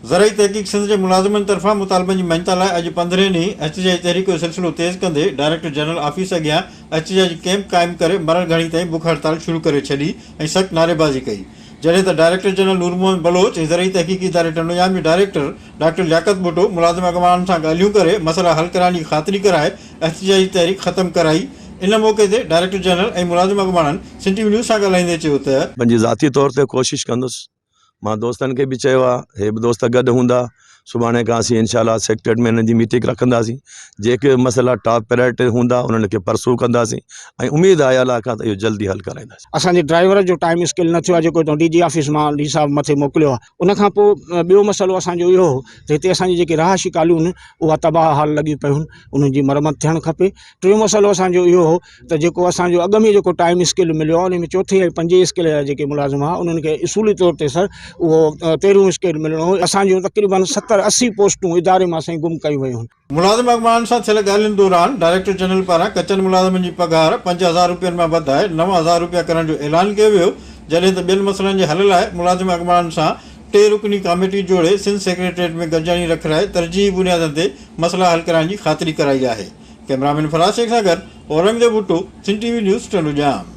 ज़राई तहक़ीक़ सिंध के मुलाज़िमनि तरफ़ां मुतालबनि जी मञता लाइ अॼु 15 ॾींहुं एहतिजाजी तहरीक जो सिलसिलो तेज़ कंदे डायरेक्टर जनरल ऑफिस अॻियां एहतिजाजी कैंप क़ाइमु करे मरण घणी ताईं बुख हड़ताल शुरू करे छॾी ऐं सख़्तु नारेबाज़ी कई। जॾहिं त डायरेक्टर जनरल नूर मोहम्मद बलोच ऐं ज़राई तहक़ीक़ी इदारे टंडोजाम जे डायरेक्टर डॉक्टर लियाकत भुट्टो मुलाज़िम अॻवाननि सां ॻाल्हियूं करे मसइला हल कराइण जी ख़ातिरी कराए एहतिजाजी तहरीक ख़तमु कराई। इन मौक़े ते डायरेक्टर जनरल ऐं मुलाज़िम अॻवाननि सिंध टीवी न्यूज़ सां ॻाल्हाईंदे चयो त पंहिंजी ज़ाती तौर ते कोशिशि कंदुसि। मां दोस्तनि खे बि चयो आहे, हे बि दोस्त गॾु हूंदा। सुभाणे खां असीं इंशाल्लाह सेक्रेटरीट में हिन जी मीटिंग रखंदासीं। जेके मसइला टॉप प्रायोरिटी हूंदा उन्हनि खे परसू कंदासीं ऐं उमेदु आहे अलाह खां त इहो जल्दी हल कराईंदासीं। असांजे ड्राइवर जो टाइम स्केल न थियो आहे, जेको डीजी ऑफिस मां डी साहब मथे मोकिलियो आहे। उन खां पोइ ॿियो मसइलो असांजो इहो हो त हिते असांजी जेके रहायशी कालून उहा तबाह हाल लॻी पियूं आहिनि, उन्हनि जी मरम्मत थियणु खपे। टियों मसइलो असांजो इहो हो त जेको असांजो अॻ में जेको टाइम स्केल मिलियो आहे उन में चौथे ऐं पंजे स्केल जा जेके मुलाज़िम हुआ उन्हनि खे इसूली तौर ते सर उहो 13 स्केल मिलणो हो। असांजूं तक़रीबन 70-80 पोस्टूं इदारे मां साईं गुम कयूं वयूं। मुलाज़िम अॻवाननि सां थियल ॻाल्हियुनि दौरान डायरेक्टर जनरल पारां कचनि मुलाज़िमनि जी पघार 5000 रुपयनि मां वधाए 9000 रुपया करण जो ऐलान कयो वियो। जॾहिं त ॿियनि मसइलनि जे हल लाइ मुलाज़िम अॻवाननि सां 3 रुकनी कमेटी जोड़े सिंध सेक्रेटरीट में गॾिजाणी रखाए तरजीही बुनियादनि ते मसइला हल कराइण जी ख़ातिरी कराई आहे। कैमरामैन फराज शेख सां गॾु औरंगज़ेब भुट्टो, सिंध टीवी न्यूज़ टंडोजाम।